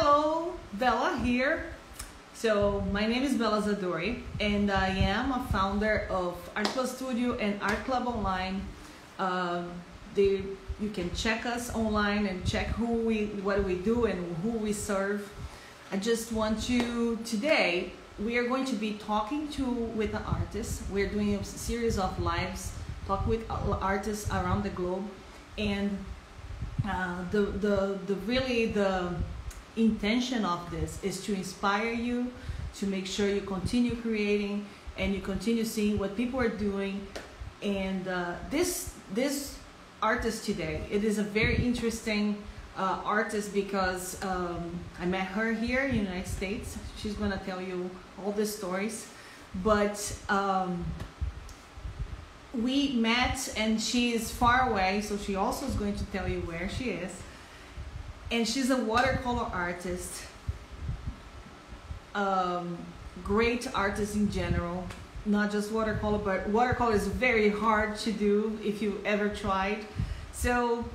Hello, Bella here. So my name is Bella Zadore, and I am a founder of Art Plus Studio and Art Club Online. Um, you can check us online and check what we do and who we serve. I just want you today. We are going to be talking with an artist. We're doing a series of lives, talk with artists around the globe, and the intention of this is to inspire you, to make sure you continue creating and you continue seeing what people are doing. And this artist today, it is a very interesting artist because I met her here in the United States. She's gonna tell you all the stories, but we met and she is far away, so she also is going to tell you where she is. And she's a watercolor artist, great artist in general, not just watercolor, but watercolor is very hard to do if you ever tried. So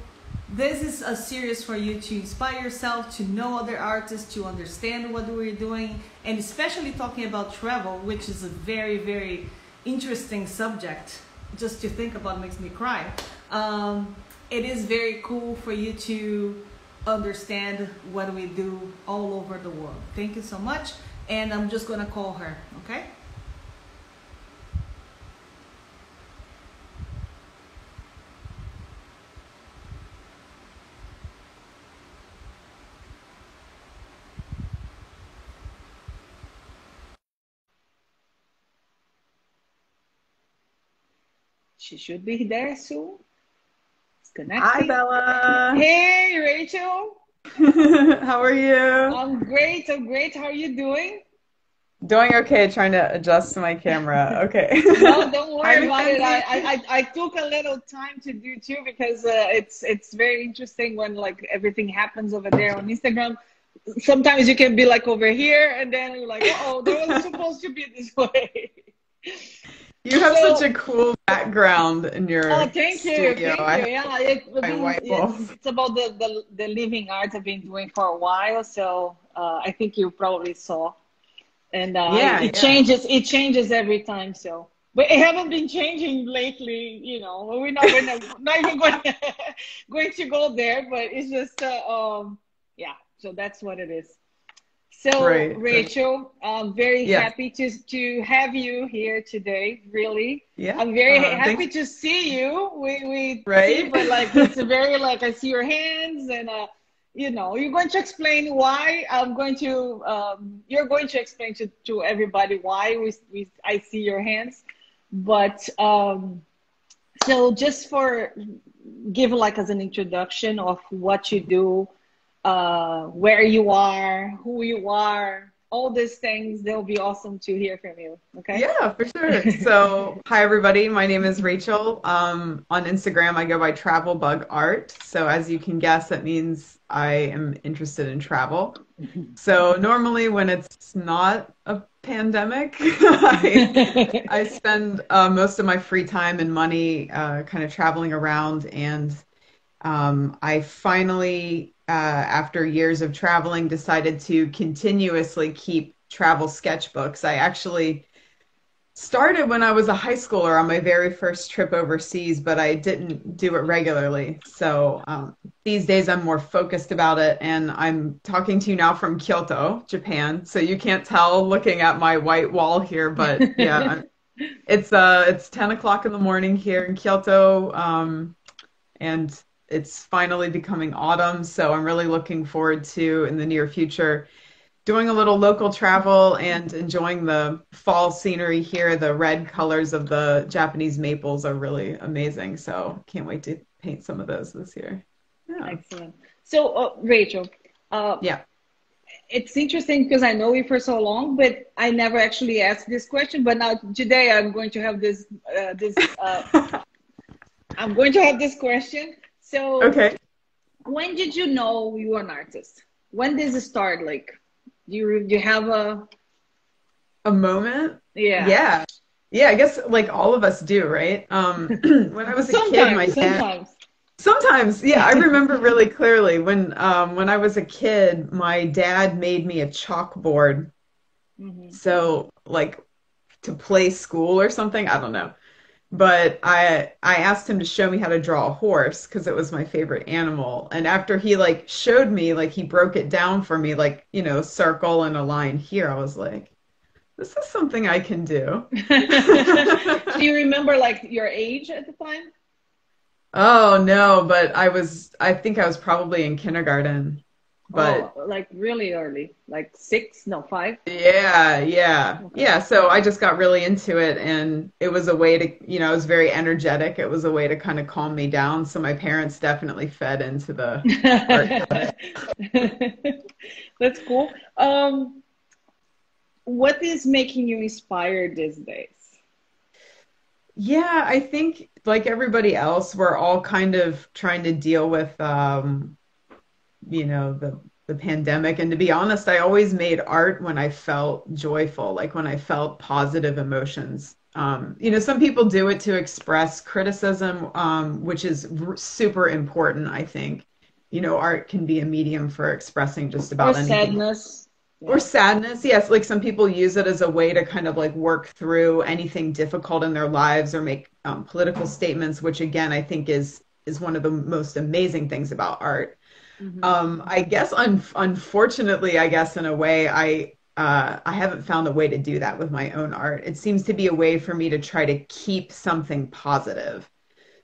this is a series for you to inspire yourself, to know other artists, to understand what we're doing, and especially talking about travel, which is a very, very interesting subject. Just to think about makes me cry. It is very cool for you to understand what we do all over the world. Thank you so much, and I'm just gonna call her, okay? She should be there soon. It's Hi, connecting. Bella. Hey, Rachel. How are you? I'm great. I'm great. How are you doing? Doing okay, trying to adjust my camera. Okay. No, don't How worry you about been it. doing? I took a little time to do too because it's very interesting when like everything happens over there on Instagram. Sometimes you can be like over here and then you're like, oh, that was supposed to be this way. You have So, such a cool background in oh, your thank you, studio. thank I you. have Yeah, my white walls. it's about the living art I've been doing for a while. So I think you probably saw, and Yeah, yeah. it changes every time. So, but it haven't been changing lately. You know, we're not even going going to go there. But it's just yeah. So that's what it is. So, Right, right. Rachel, I'm very Yes. happy to have you here today. Really, Yeah. I'm very Thanks. happy to see you. We see, Right? but like it's a very like I see your hands, and you know, you're going to explain why. You're going to explain to everybody why I see your hands, but so just for give like as an introduction of what you do, where you are, who you are, all these things. They'll be awesome to hear from you. Okay. Yeah, for sure. So, hi everybody. My name is Rachel. On Instagram, I go by Travel Bug Art. So, as you can guess, that means I am interested in travel. So, normally when it's not a pandemic, I spend most of my free time and money kind of traveling around. And I finally, after years of traveling, decided to continuously keep travel sketchbooks. I actually started when I was a high schooler on my very first trip overseas, but I didn't do it regularly. So these days I'm more focused about it, and I'm talking to you now from Kyoto, Japan. So you can't tell looking at my white wall here, but yeah, it's 10 o'clock in the morning here in Kyoto, and it's finally becoming autumn. So I'm really looking forward to, in the near future, doing a little local travel and enjoying the fall scenery here. The red colors of the Japanese maples are really amazing. So can't wait to paint some of those this year. Yeah. Excellent. So, Rachel, uh, Yeah. it's interesting because I know you for so long, but I never actually asked this question. But now today I'm going to have I'm going to have this question. So, Okay. when did you know you were an artist? When did it start? Like, do you have a A moment. yeah? Yeah. Yeah, I guess like all of us do, right? When I was a kid, my Sometimes, dad, sometimes. Sometimes, yeah, I remember really clearly when I was a kid, my dad made me a chalkboard. Hmm. So like to play school or something, I don't know. But I asked him to show me how to draw a horse because it was my favorite animal. And after he like showed me, like he broke it down for me, like, circle and a line here, I was like, this is something I can do. Do you remember like your age at the time? Oh no, but I think I was probably in kindergarten. Oh, But like really early, like six, no, five. yeah, yeah. Okay. Yeah, so I just got really into it and it was a way to, it was very energetic. It was a way to kind of calm me down. So my parents definitely fed into the art habit. That's cool. What is making you inspired these days? Yeah, I think like everybody else, we're all kind of trying to deal with the pandemic. And to be honest, I always made art when I felt joyful, like when I felt positive emotions. Some people do it to express criticism, which is super important, I think. Art can be a medium for expressing just Or about anything. sadness? Or Yeah. sadness, yes. Like some people use it as a way to kind of like work through anything difficult in their lives or make political statements, which again, I think is one of the most amazing things about art. Hmm. I guess unfortunately, I guess in a way, I haven't found a way to do that with my own art. It seems to be a way for me to try to keep something positive.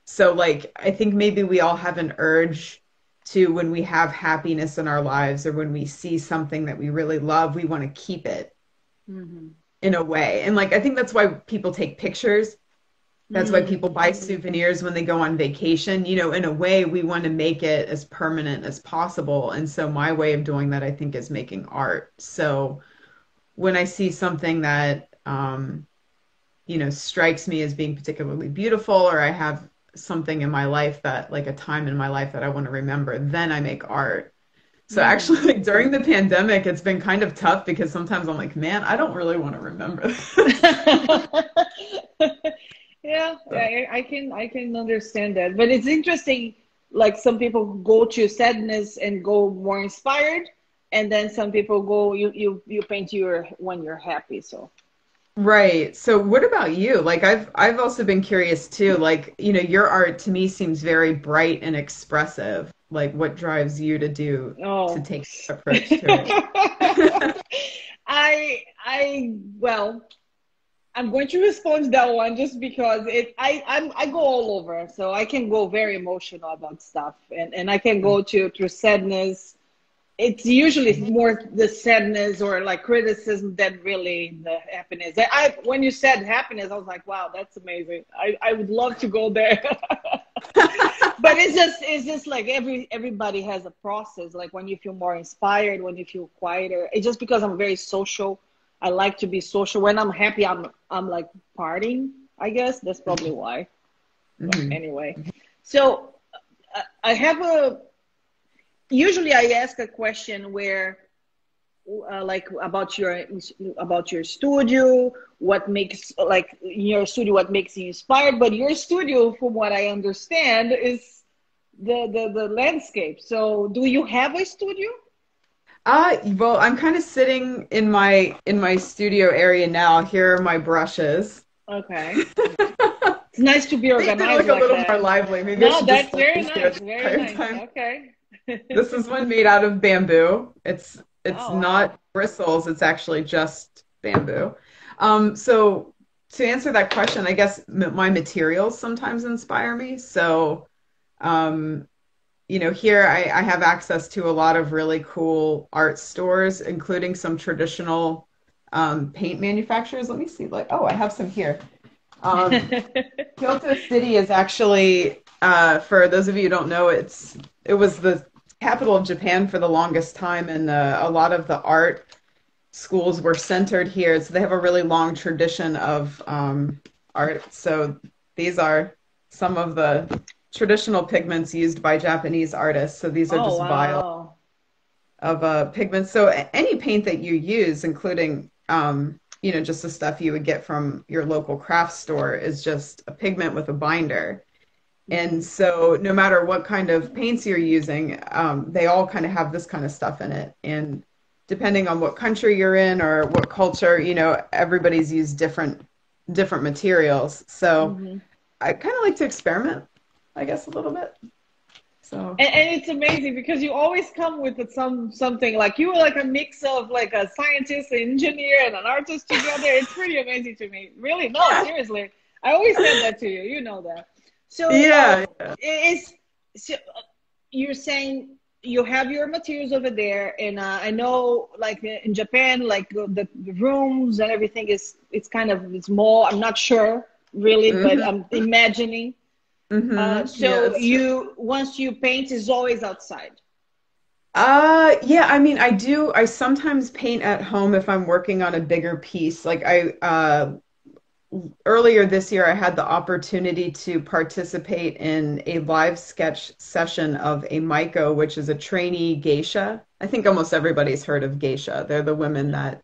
So like I think maybe we all have an urge to when we have happiness in our lives or when we see something that we really love, we want to keep it Hmm. in a way. And like I think that's why people take pictures. That's why Mm. people buy souvenirs when they go on vacation. In a way, we want to make it as permanent as possible. And so my way of doing that, I think, is making art. So when I see something that, strikes me as being particularly beautiful, or I have something in my life that, like a time in my life that I want to remember, then I make art. So actually, Mm. like during the pandemic, it's been kind of tough because sometimes I'm like, man, I don't really want to remember this. Yeah, So. I can understand that. But it's interesting, like some people go to sadness and go more inspired, and then some people go you paint your when you're happy. So Right. So what about you? Like I've also been curious too. Like, your art to me seems very bright and expressive. Like what drives you to oh. take that approach to it? I well, I'm going to respond to that one just because I go all over, so I can go very emotional about stuff, and I can go to sadness. It's usually more the sadness or like criticism than really the happiness. When you said happiness, I was like, wow, that's amazing. I would love to go there. But it's just like everybody has a process. Like when you feel more inspired, when you feel quieter. It's just because I'm very social. I like to be social. When I'm happy, I'm like partying. I guess that's probably why. Well, Hmm. anyway, so I have a. Usually, I ask a question where like about your studio, what makes like in your studio, what makes you inspired. But your studio, from what I understand, is the landscape. So do you have a studio? Well, I'm kind of sitting in my studio area now. Here are my brushes. Okay. It's nice to be They organized look a like little more that. lively. Maybe I No, should just that's stay very here nice, the very entire nice. time. Okay. This is one made out of bamboo. It's Oh wow. not bristles, it's actually just bamboo. So to answer that question, I guess my materials sometimes inspire me. So, um, here I have access to a lot of really cool art stores, including some traditional paint manufacturers. Let me see, like, oh, I have some here. Um, Kyoto City is actually, for those of you who don't know, it was the capital of Japan for the longest time, and a lot of the art schools were centered here. So they have a really long tradition of art. So these are some of the traditional pigments used by Japanese artists. So these are Oh just vials wow. of pigments. So any paint that you use, including just the stuff you would get from your local craft store, is just a pigment with a binder. And so no matter what kind of paints you're using, they all kind of have this kind of stuff in it. And depending on what country you're in or what culture, everybody's used different materials. So Mm-hmm. I kind of like to experiment, I guess, a little bit. So And it's amazing because you always come with something like you were like a mix of like a scientist, an engineer, and an artist together. It's pretty amazing to me. Really, no, seriously. I always said that to you. You know that. So yeah. is so you're saying you have your materials over there, and I know like in Japan, like the rooms and everything is it's more. I'm not sure really, but I'm imagining. So Yeah, you once you paint is always outside. yeah, I mean, I sometimes paint at home if I'm working on a bigger piece. Like earlier this year, I had the opportunity to participate in a live sketch session of a Maiko, which is a trainee geisha. I think almost everybody's heard of geisha. They're the women that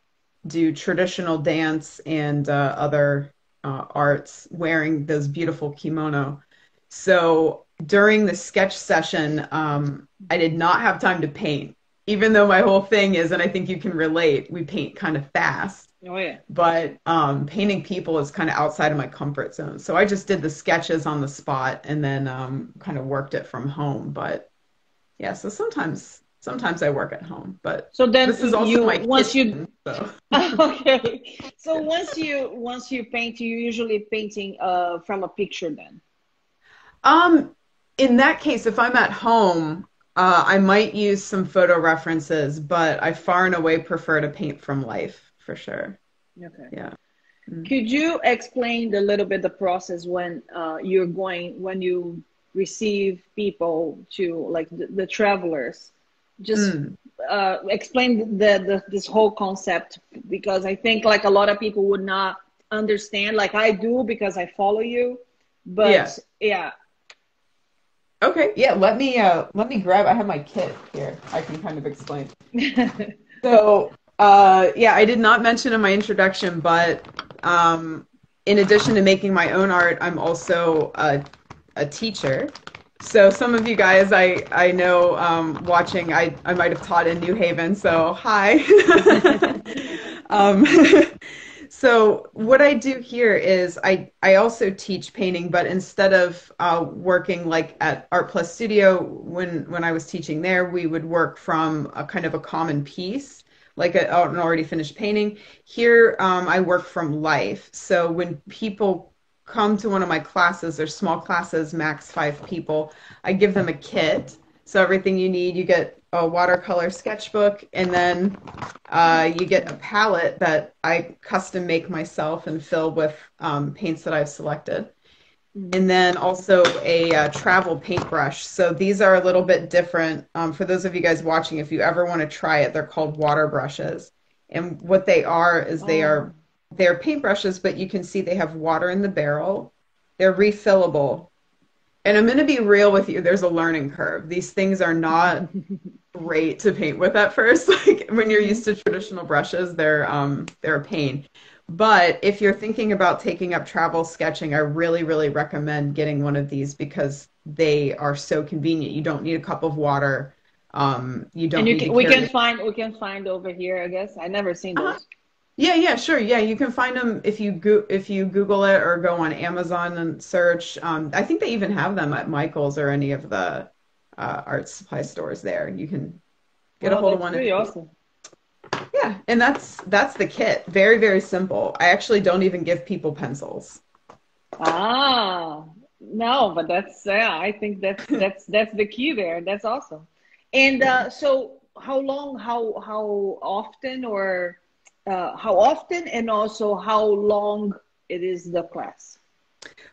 do traditional dance and other arts wearing those beautiful kimono. So during the sketch session, I did not have time to paint, even though my whole thing is, and I think you can relate, we paint kind of fast. Oh yeah. But painting people is kind of outside of my comfort zone. So I just did the sketches on the spot and then kind of worked it from home. But yeah, so sometimes I work at home. But So then this is also you my once kitchen, you so. okay. So once you paint, you usually painting from a picture then. In that case, if I'm at home, I might use some photo references, but I far and away prefer to paint from life for sure. Okay. Yeah. Mm. Could you explain a little bit the process when when you receive people to like the travelers? Just Mm. explain this whole concept because I think like a lot of people would not understand, like I do because I follow you, Yeah. but yeah. Okay. Yeah. Let me grab. I have my kit here. I can kind of explain. So, yeah, I did not mention in my introduction, but in addition to making my own art, I'm also a teacher. So some of you guys I know watching, I might have taught in New Haven, so hi. um, so what I do here is I also teach painting, but instead of working like at Art Plus Studio, when I was teaching there, we would work from a kind of a common piece, like an already finished painting. Here, I work from life. So when people come to one of my classes, they're small classes, max 5 people, I give them a kit. So everything you need, you get a watercolor sketchbook, and then you get a palette that I custom make myself and fill with paints that I've selected. And then also a travel paintbrush. So these are a little bit different. For those of you guys watching, if you ever want to try it, they're called water brushes. And what they are is Oh. they're paintbrushes, but you can see they have water in the barrel. They're refillable. And I'm going to be real with you, there's a learning curve. These things are not great to paint with at first. Like when you're used to traditional brushes, they're a pain. But if you're thinking about taking up travel sketching, I really, really recommend getting one of these because they are so convenient. You don't need a cup of water. You And don't you need to we carry. can find over here, I guess. I never seen Uh-huh. those. Yeah, yeah, sure. Yeah, you can find them if you Google it or go on Amazon and search. I think they even have them at Michael's or any of the art supply stores there. You can get a Wow, hold of that's one. pretty awesome. Yeah, and that's the kit. Very, very simple. I actually don't even give people pencils. Ah, no, but that's yeah, I think that's the key there. That's awesome. And Yeah. so how often or how often and also how long it is the class?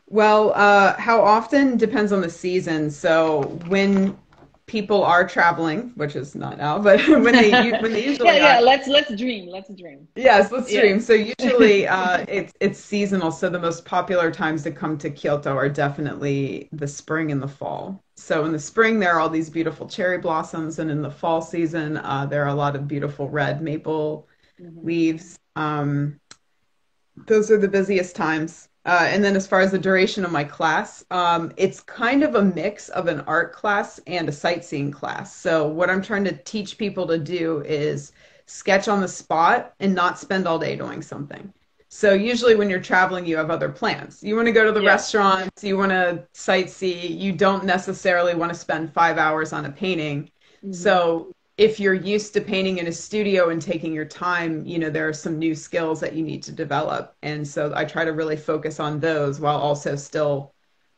Well, how often depends on the season. So when people are traveling, which is not now, but when they Yeah, usually yeah, are. let's dream. Let's dream. Yes, let's Yeah. dream. So usually it's seasonal. So the most popular times to come to Kyoto are definitely the spring and the fall. So in the spring there are all these beautiful cherry blossoms, and in the fall season there are a lot of beautiful red maple Mhm. leaves. Those are the busiest times. And then as far as the duration of my class, it's kind of a mix of an art class and a sightseeing class. So what I'm trying to teach people to do is sketch on the spot and not spend all day doing something. So usually when you're traveling, you have other plans. You want to go to the restaurants, you want to sightsee, you don't necessarily want to spend 5 hours on a painting. So if you're used to painting in a studio and taking your time, there are some new skills that you need to develop. And so I try to really focus on those while also still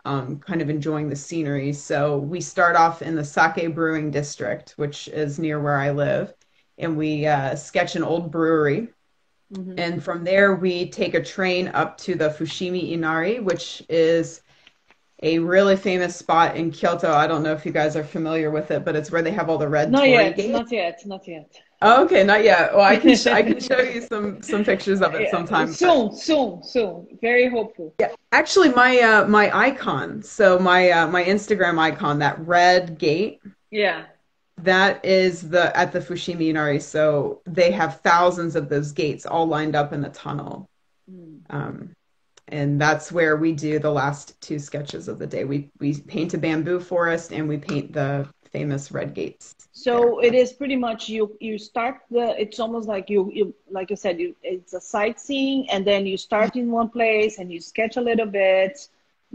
kind of enjoying the scenery. So we start off in the Sake Brewing District, which is near where I live, and we sketch an old brewery. And from there, we take a train up to the Fushimi Inari, which is a really famous spot in Kyoto. I don't know if you guys are familiar with it, but it's where they have all the red torii gates. Not yet. Oh, okay, not yet. Well, I can show you some pictures of it sometime. Soon. Very hopeful. Yeah, actually, my icon, so my Instagram icon, that red gate. Yeah. That is at the Fushimi Inari. So they have thousands of those gates all lined up in a tunnel. And that's where we do the last two sketches of the day. We paint a bamboo forest and we paint the famous red gates. So it is pretty much you start it's almost like you like you said, it's a sightseeing, and then you start in one place and you sketch a little bit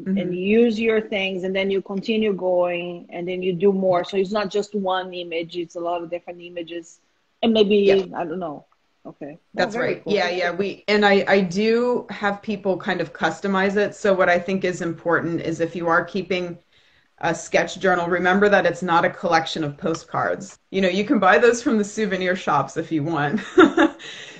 and you use your things, and then you continue going, and then you do more. So it's not just one image, it's a lot of different images, and maybe I don't know. Okay. That's right. Cool. Yeah. I do have people kind of customize it. So what I think is important is if you are keeping a sketch journal, remember that it's not a collection of postcards. You can buy those from the souvenir shops if you want.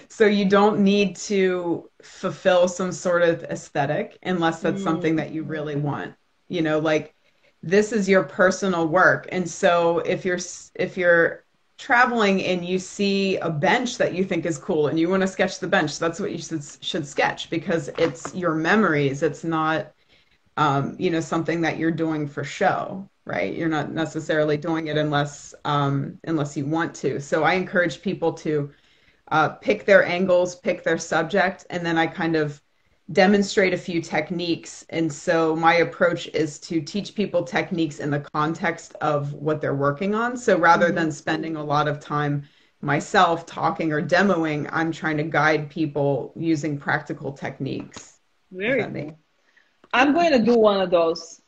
So you don't need to fulfill some sort of aesthetic unless that's something that you really want. Like this is your personal work. And so if you're traveling and you see a bench that you think is cool and you want to sketch the bench, that's what you should sketch, because it's your memories. It's not, something that you're doing for show, right? You're not necessarily doing it unless you want to. So I encourage people to pick their angles, pick their subject, and then I kind of demonstrate a few techniques. And so my approach is to teach people techniques in the context of what they're working on. So rather than spending a lot of time myself talking or demoing, I'm trying to guide people using practical techniques. Very cool. I'm going to do one of those.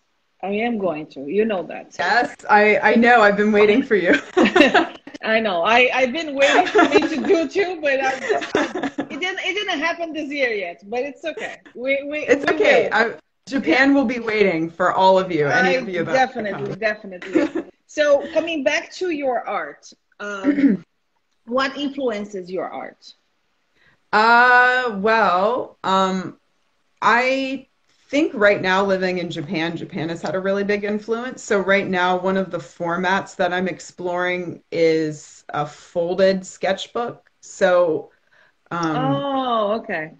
I am going to. You know that. Yes, I know. I've been waiting for you. I know. I've been waiting for me to do too, but it didn't happen this year yet. But it's okay. It's okay. Japan will be waiting for all of you. Any of you that definitely. So coming back to your art, what influences your art? I think right now, living in Japan has had a really big influence. So right now, one of the formats that I'm exploring is a folded sketchbook. So okay.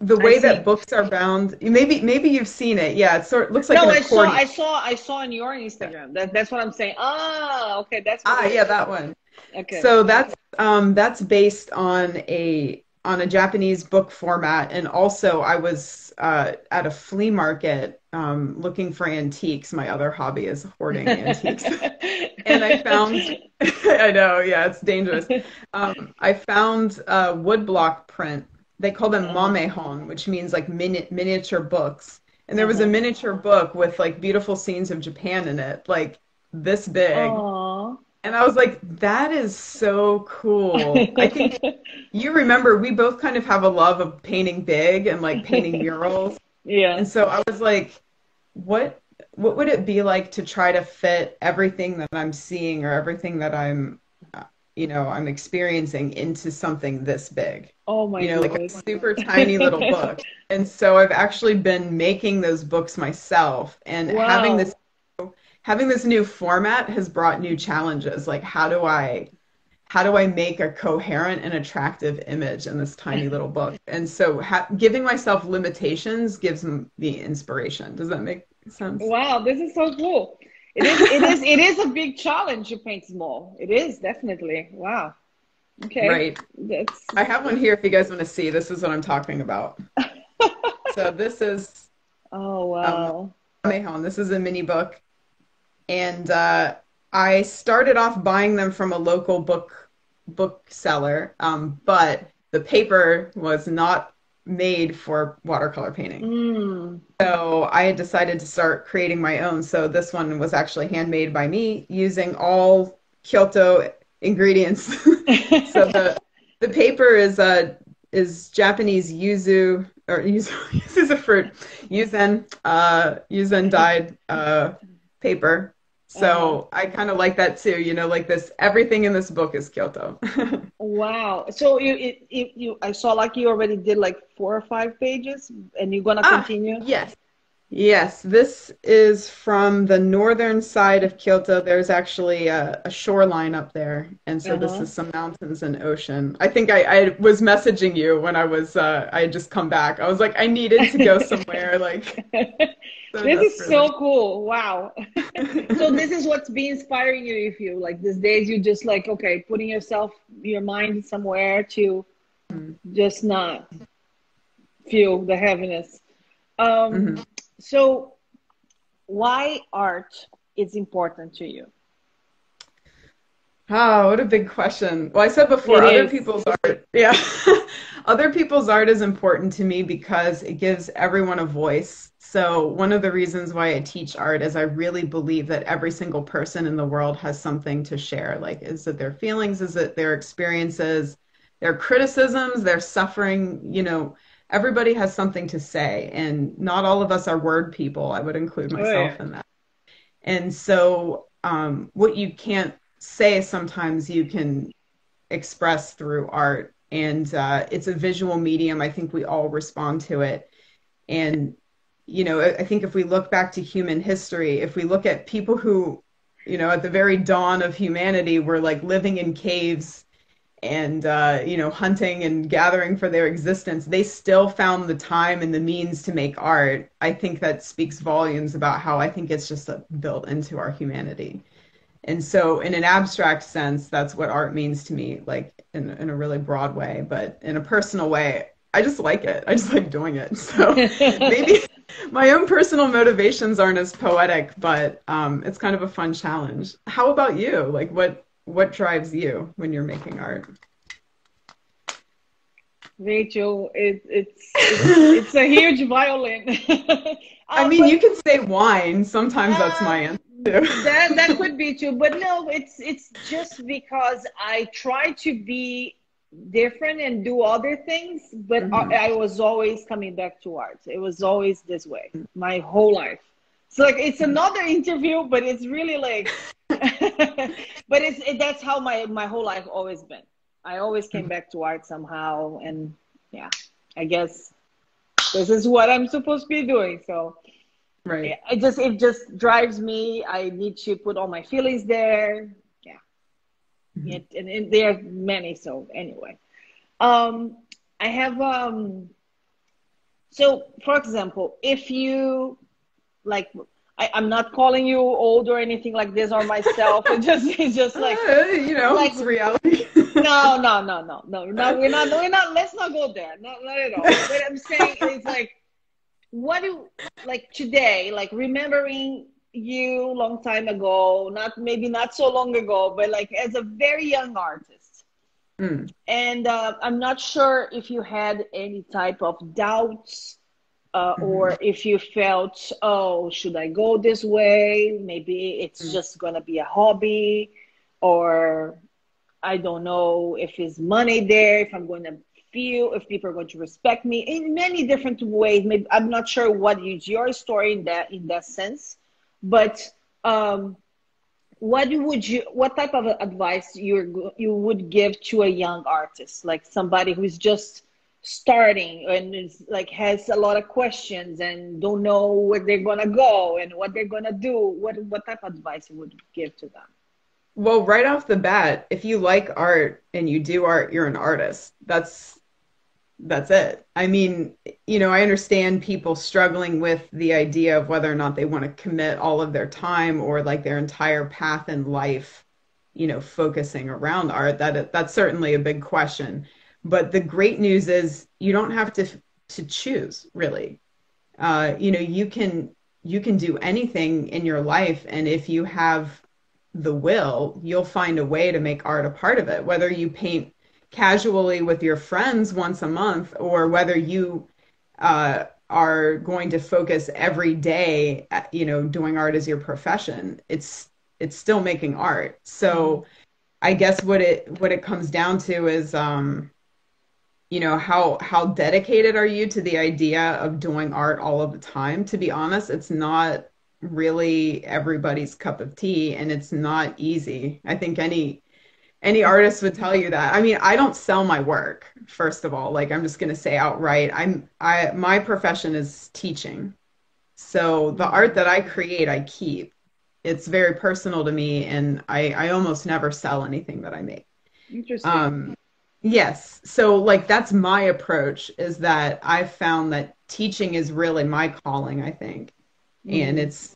The way that books are bound, maybe you've seen it. Yeah, it looks like an accordion. I saw on your Instagram. That's what I'm saying. Okay, that's that one. Okay. So that's based on a Japanese book format, and also I was at a flea market looking for antiques. My other hobby is hoarding antiques, and I found I know, yeah, it's dangerous. I found a woodblock print. They call them mamehon, which means like miniature books. And there was a miniature book with like beautiful scenes of Japan in it, like this big. Aww. And I was like, that is so cool. I think you remember we both kind of have a love of painting big and like painting murals. Yeah. And so I was like, what would it be like to try to fit everything that I'm seeing or everything that I'm experiencing into something this big? Oh my God. Like a super tiny little book. And so I've actually been making those books myself, and having this new format has brought new challenges. Like, how do I make a coherent and attractive image in this tiny little book? And so giving myself limitations gives me inspiration. Does that make sense? Wow, this is so cool. It is a big challenge to paint small. It is, definitely. Wow. Okay. Right. I have one here if you guys want to see. This is what I'm talking about. So this is Oh, wow. Mahon. This is a mini book. And I started off buying them from a local bookseller, but the paper was not made for watercolor painting. Mm. So I had decided to start creating my own. So this one was actually handmade by me using all Kyoto ingredients. So the paper is Japanese yuzu, or yuzu is a fruit, yuzen dyed paper. So I kind of like that too, like this, everything in this book is Kyoto. Wow. So I saw like you already did like 4 or 5 pages, and you're gonna continue? Yes. Yes, this is from the northern side of Kyoto. There's actually a shoreline up there, and so this is some mountains and ocean. I think I was messaging you when I had just come back. I was like, I needed to go somewhere, like so This is desperately. so cool. Wow. So this is what's been inspiring you, if you like these days you just like, okay, putting your mind somewhere to just not feel the heaviness. Mhm. So why art is important to you? Oh, what a big question. Well, I said before, It other is. people's art, yeah. Other people's art is important to me because it gives everyone a voice. So one of the reasons why I teach art is I really believe that every single person in the world has something to share. Like, is it their feelings? Is it their experiences, their criticisms, their suffering? Everybody has something to say, and not all of us are word people. I would include Oh yeah. myself in that. And so, what you can't say sometimes you can express through art. And it's a visual medium. I think we all respond to it. And, I think if we look back to human history, if we look at people who, at the very dawn of humanity were like living in caves and, hunting and gathering for their existence, they still found the time and the means to make art. I think that speaks volumes about how I think it's just built into our humanity. And so in an abstract sense, that's what art means to me, like in a really broad way, but in a personal way, I just like it. I just like doing it. So maybe my own personal motivations aren't as poetic, but it's kind of a fun challenge. How about you? Like what drives you when you're making art? Rachel, it's a huge violin. I mean, But you can say wine. Sometimes that's my uh, answer too. that could be too. But no, it's just because I try to be different and do other things, but Mhm. I was always coming back to art. It was always this way, my whole life. So like it's another interview, but it's really like, but that's how my whole life always been. I always came back to art somehow, and yeah, I guess this is what I'm supposed to be doing. So Right. it just drives me. I need to put all my feelings there. Yeah, Mhm. and there are many. So anyway, um, I have so for example, if you like, I'm not calling you old or anything like this or myself. It's just like It's reality. no. We're not. Let's not go there. Not at all. But I'm saying it's like, what do like today, like remembering you long time ago, not maybe not so long ago, but like as a very young artist. Mm, And I'm not sure if you had any type of doubts, mhm, or if you felt, oh, should I go this way? Maybe it's mm, just gonna be a hobby, or I don't know if it's money there, if I'm going to feel, if people are going to respect me in many different ways. Maybe I'm not sure what is your story in that sense, but um, what type of advice you would give to a young artist, like somebody who's just starting and is like has a lot of questions and don't know where they're gonna go and what they're gonna do? What type of advice you would give to them? Well, right off the bat, if you like art and you do art, you're an artist. That's it. I mean, I understand people struggling with the idea of whether or not they want to commit all of their time or like their entire path in life, focusing around art. That's certainly a big question. But the great news is you don't have to choose, really. you can do anything in your life, and if you have the will, you'll find a way to make art a part of it, whether you paint casually with your friends once a month, or whether you are going to focus every day at, doing art as your profession. It's still making art. So I guess what it comes down to is how dedicated are you to the idea of doing art all of the time? To be honest, it's not really everybody's cup of tea, and it's not easy. I think any artist would tell you that. I mean, I don't sell my work, first of all. Like, I'm just going to say outright, my profession is teaching. So the art that I create, I keep. It's very personal to me, and I almost never sell anything that I make. Interesting. Yes. So like that's my approach, is that I've found that teaching is really my calling, I think. And it's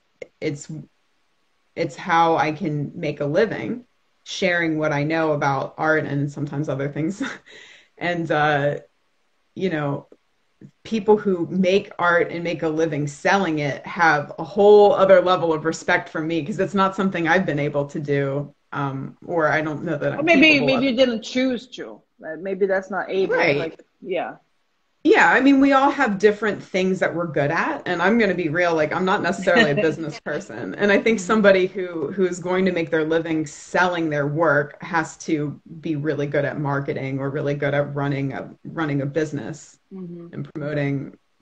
how I can make a living, sharing what I know about art and sometimes other things. And people who make art and make a living selling it have a whole other level of respect from me, because it's not something I've been able to do, or I don't know that Or I'm maybe capable of. you didn't choose to. Maybe that's not able. Right. Like, yeah. Yeah, I mean, we all have different things that we're good at, and I'm going to be real, like I'm not necessarily a business person. And I think somebody who's going to make their living selling their work has to be really good at marketing, or really good at running a business and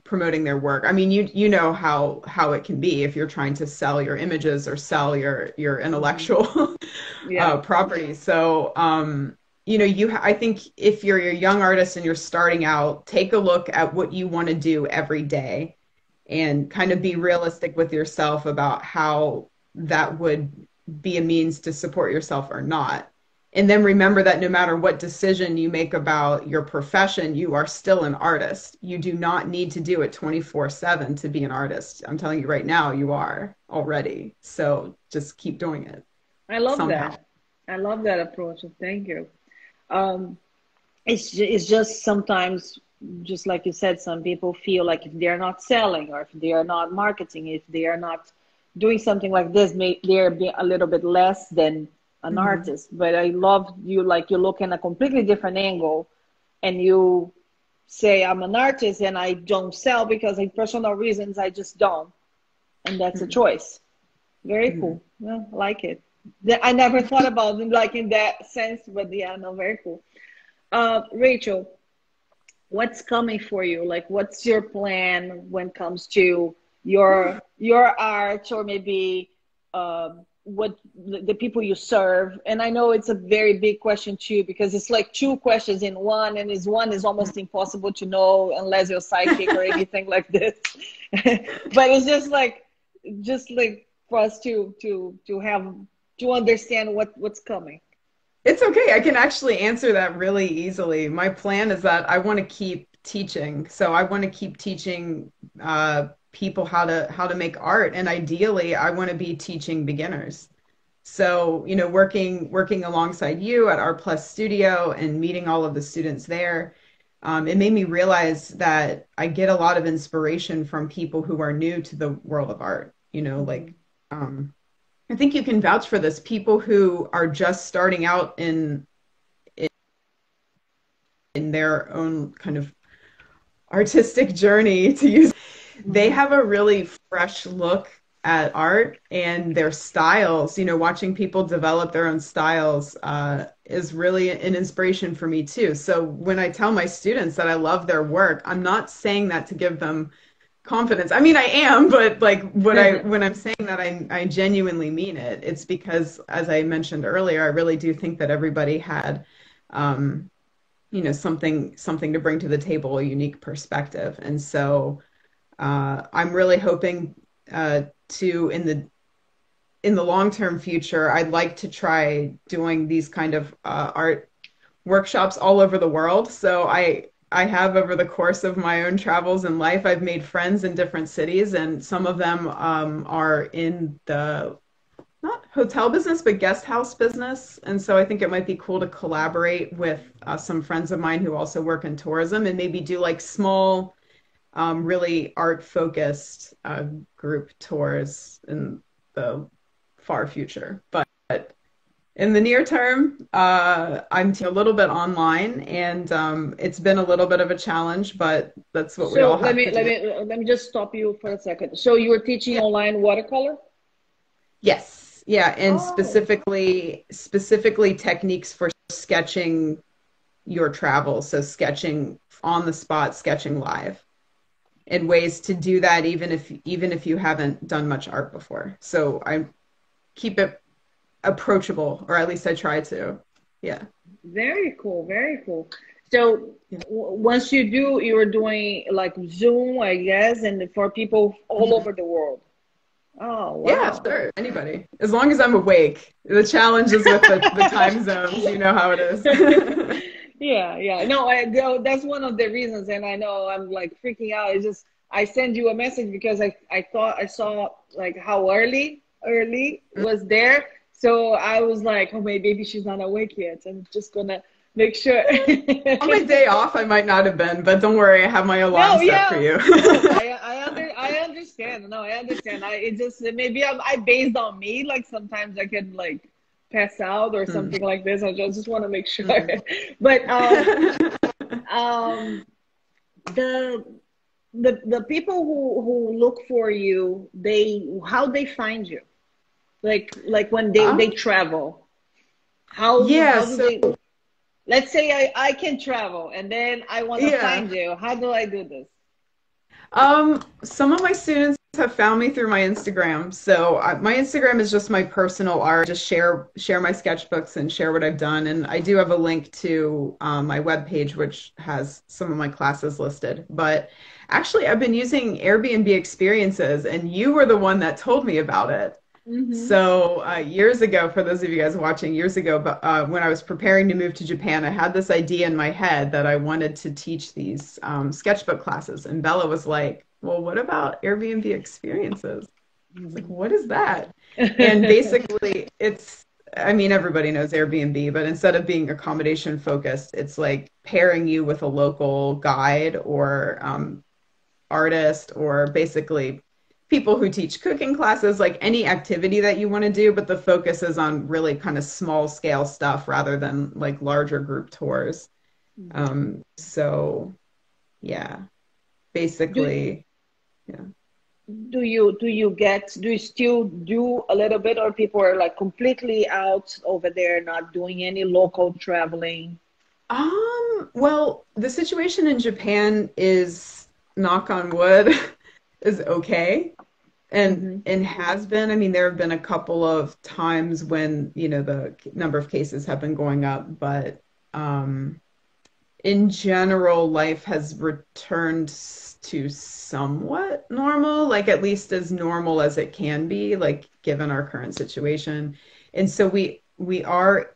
promoting their work. I mean, you know how it can be if you're trying to sell your images or sell your intellectual Yeah. property. So, I think if you're a young artist and you're starting out, take a look at what you want to do every day and kind of be realistic with yourself about how that would be a means to support yourself or not. And then remember that no matter what decision you make about your profession, you are still an artist. You do not need to do it 24/7 to be an artist. I'm telling you right now, you are already. So just keep doing it I love somehow. that. I love that approach. Thank you. Um, it's just sometimes, just like you said, some people feel like if they're not selling, or if they are not marketing, if they are not doing something like this, they're be a little bit less than an Mhm. artist. But I love you, like you look in a completely different angle, and you say, I'm an artist and I don't sell because of personal reasons, I just don't. And that's a Mhm. choice. Very Mhm. cool. Yeah, I like it. I never thought about it like in that sense, but yeah, no, very cool. Rachel, what's coming for you? Like, what's your plan when it comes to your art, or maybe what the people you serve? And I know it's a very big question too, because it's like two questions in one, and one is almost impossible to know unless you're psychic or anything like this. But it's just like for us to have to understand what's coming. It's okay. I can actually answer that really easily. My plan is that I want to keep teaching. So I want to keep teaching people how to make art, and ideally, I want to be teaching beginners. So, working alongside you at Art Plus Studio and meeting all of the students there, it made me realize that I get a lot of inspiration from people who are new to the world of art. Um, I think you can vouch for this. People who are just starting out in their own kind of artistic journey, to use, they Mm-hmm. have a really fresh look at art and their styles. Watching people develop their own styles is really an inspiration for me too. So when I tell my students that I love their work, I'm not saying that to give them confidence. I mean, I am, but like when I'm saying that, I genuinely mean it. It's because, as I mentioned earlier, I really do think that everybody had, something to bring to the table, a unique perspective. And so I'm really hoping to in the long-term future, I'd like to try doing these kind of art workshops all over the world. So I have, over the course of my own travels in life, I've made friends in different cities, and some of them are in the not hotel business, but guest house business. And so I think it might be cool to collaborate with some friends of mine who also work in tourism, and maybe do like small really art-focused group tours in the far future. But in the near term, I'm a little bit online, and it's been a little bit of a challenge, but that's what we So all have to do. let me just stop you for a second. So you were teaching Yeah. online watercolor? Yes, yeah, and Oh, specifically techniques for sketching your travel, so sketching on the spot, sketching live, and ways to do that even if you haven't done much art before. So I keep it approachable, or at least I try to. Yeah. very cool, very cool. So Yeah. once you do, you were doing like Zoom, I guess, and for people all Mhm. over the world. Oh, Yeah, wow. sure. Anybody. As long as I'm awake. The challenge is with the time zones. You know how it is. Yeah, yeah. No, that's one of the reasons, and I know I'm like freaking out. It's just I send you a message because I thought I saw like how early was there, so I was like, oh, maybe she's not awake yet. I'm just gonna make sure. On my day off, I might not have been, but don't worry, I have my alarm No, set for yeah. you. No, I understand. No, I understand. It just maybe I based on me. Like sometimes I can like pass out or Mm, something like this. I just want to make sure. mm. But um, the the people who look for you, how they find you? Like when they Um, travel, yeah, how do so they? Let's say I can travel and then I want to yeah. find you. How do I do this? Some of my students have found me through my Instagram. So my Instagram is just my personal art. Just share my sketchbooks and share what I've done. And I do have a link to my webpage, which has some of my classes listed. But actually, I've been using Airbnb experiences, and you were the one that told me about it. Mm-hmm. So years ago, for those of you guys watching, years ago, but when I was preparing to move to Japan, I had this idea in my head that I wanted to teach these sketchbook classes. And Bella was like, "Well, what about Airbnb experiences?" I was like, "What is that?" And basically, I mean, everybody knows Airbnb, but instead of being accommodation focused, it's like pairing you with a local guide or artist, or basically people who teach cooking classes, like any activity that you want to do, but the focus is on really kind of small scale stuff rather than like larger group tours. So yeah, do basically, yeah. do you still do a little bit, or people are like completely out over there, not doing any local traveling? Well, the situation in Japan is, knock on wood, is okay. Hmm. And has been. I mean, there have been a couple of times when, the number of cases have been going up, but um, in general, life has returned to somewhat normal, like at least as normal as it can be, like given our current situation. And so we are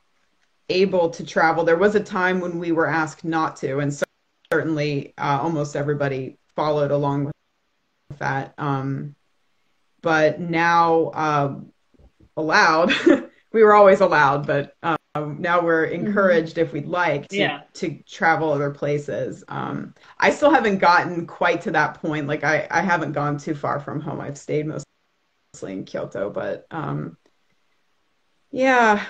able to travel. There was a time when we were asked not to, and certainly almost everybody followed along with that. But now allowed. We were always allowed, but now we're Hmm. encouraged, if we'd like, Yeah, to travel other places. I still haven't gotten quite to that point. Like I haven't gone too far from home. I've stayed mostly in Kyoto, but yeah,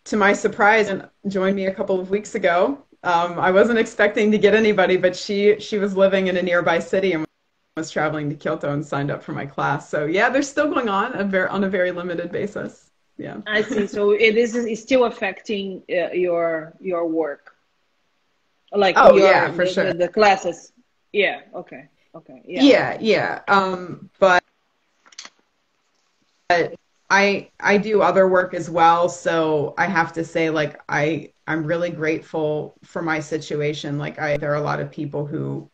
to my surprise, and joined me a couple of weeks ago. I wasn't expecting to get anybody, but she was living in a nearby city and was traveling to Kyoto and signed up for my class. So yeah, they're still going on on a very limited basis. Yeah. I see. So it's still affecting your work, like Oh yeah, for sure. the classes. Yeah. Okay. Okay. Yeah. Yeah, yeah. But I do other work as well, so I have to say, like, I'm really grateful for my situation. Like, there are a lot of people who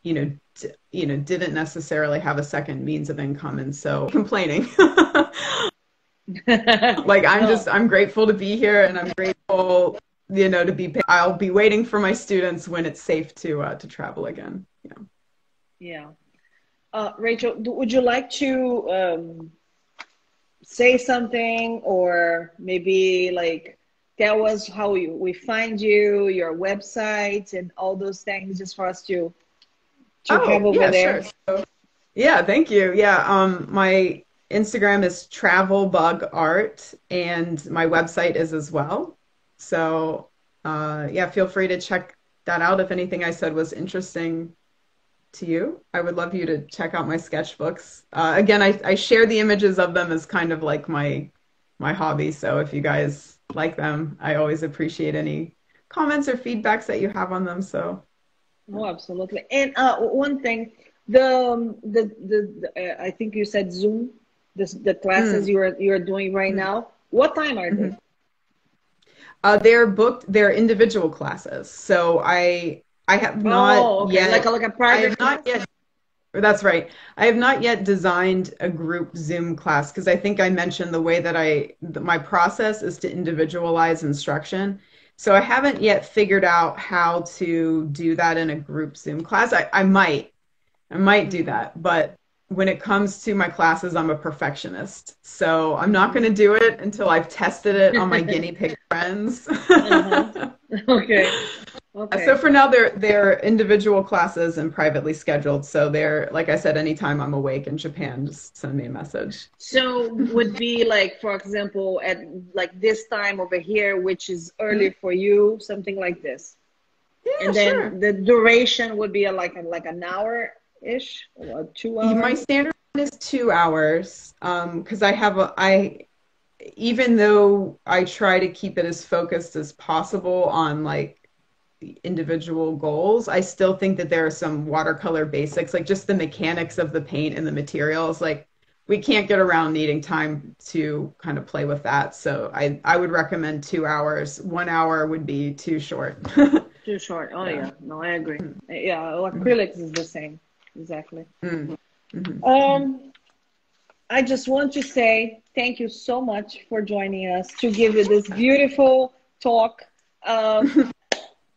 didn't necessarily have a second means of income, and so complaining. Like, No. I'm grateful to be here, and I'm grateful, to be paid. I'll be waiting for my students when it's safe to travel again. Yeah. Yeah. Rachel, would you like to say something, or maybe like tell us how we find you, your website, and all those things, just for us to have over yeah, there? sure. So, yeah, thank you. Yeah, my Instagram is Travel Bug Art, and my website is as well. So, yeah, feel free to check that out if anything I said was interesting to you. I would love you to check out my sketchbooks. Again, I share the images of them as kind of like my hobby. So if you guys like them, I always appreciate any comments or feedbacks that you have on them. So Oh, absolutely. And one thing, the I think you said Zoom, the classes mm, you're doing right mm, now. What time are they? mhm. They're booked, they're individual classes. So I have not Oh, okay, yet like a I private have not class. yet That's right. I have not yet designed a group Zoom class because I think I mentioned the way that my process is to individualize instruction. So I haven't yet figured out how to do that in a group Zoom class. I might do Mm-hmm. that, but when it comes to my classes, I'm a perfectionist. So I'm not going Mm-hmm. to do it until I've tested it on my guinea pig friends. Uh-huh. Okay. So Okay. for now, they're individual classes and privately scheduled. So they're, like I said, anytime I'm awake in Japan, just send me a message. So would be like, for example, at like this time over here, which is early Mhm. for you, something like this. Yeah, And sure. then the duration would be like an hour ish or 2 hours. My standard one is 2 hours. Because even though I try to keep it as focused as possible on like individual goals, I still think that there are some watercolor basics, like just the mechanics of the paint and the materials. Like we can't get around needing time to kind of play with that. So I would recommend 2 hours. 1 hour would be too short. Too short. Oh Yeah. yeah, no, I agree. Mm, Yeah, mhm, acrylics is the same. Exactly. mm, mhm, mhm. Um, I just want to say thank you so much for joining us to give you this beautiful talk. Um,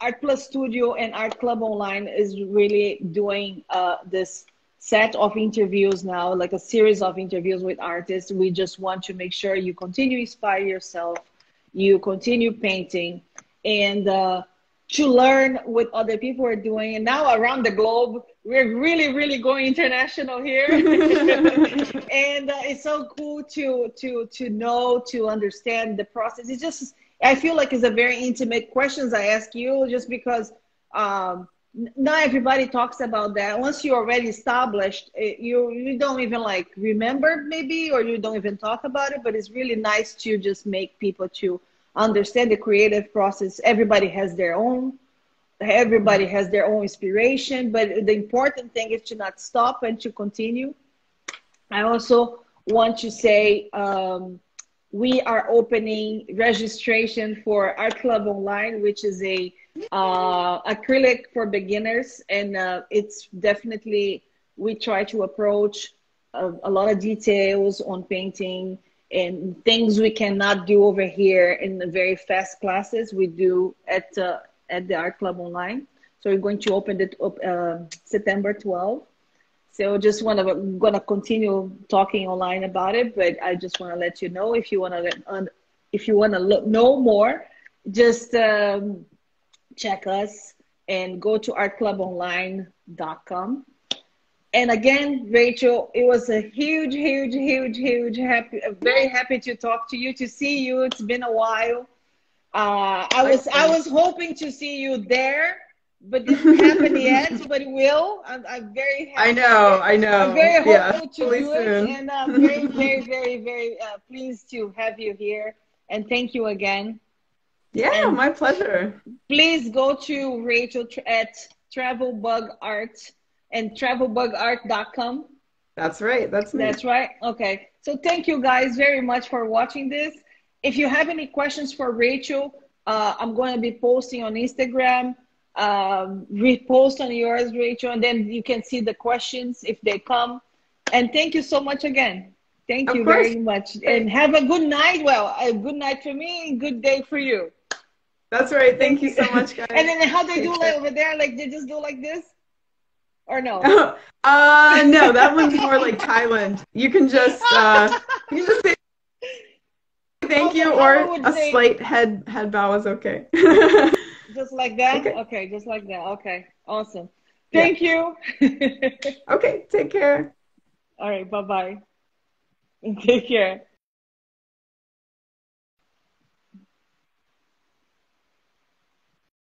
Art Plus Studio and Art Club Online is really doing this set of interviews now, like a series of interviews with artists. We just want to make sure you continue to inspire yourself, you continue painting, and to learn what other people are doing. And now around the globe, we're really, really going international here. And it's so cool to know, to understand the process. It's just I feel like it's a very intimate questions I ask you just because not everybody talks about that. Once you're already established, you don't even like remember maybe, or you don't even talk about it. But it's really nice to just make people to understand the creative process. Everybody has their own inspiration, but the important thing is to not stop and to continue. I also want to say we are opening registration for Art Club Online, which is a acrylic for beginners, and it's definitely we try to approach a lot of details on painting and things we cannot do over here in the very fast classes we do at the Art Club Online. So we're going to open it up September 12th. So just gonna continue talking online about it, but I just want to let you know if you wanna know more, just check us and go to artclubonline.com. And again, Rachel, it was a huge, huge, huge, huge very happy to talk to you, to see you. It's been a while. I was hoping to see you there, but didn't happen yet. But it will. I'm very happy. I I'm know. very Yeah, hopeful to hopefully do it, soon. and I'm very, very, very, very pleased to have you here. And thank you again. Yeah, And my pleasure. please go to Rachel at Travel Bug Art and travelbugart.com. That's right. That's me. That's right. Okay. So thank you guys very much for watching this. If you have any questions for Rachel, I'm going to be posting on Instagram. Repost on yours, Rachel, and then you can see the questions if they come. And thank you so much again. Thank Of you course. very much. And have a good night. Well, a good night for me and good day for you. That's right. Thank Thank you you. so much, And guys. then how they do Take like care. over there? Like they just do like this or no? Oh, no, that one's more like Thailand. You can just say thank you, How I or would a say slight head bow is okay. just like that? Okay. Okay, just like that. Okay, awesome. Thank you. Okay, take care. All right, bye-bye. Take care.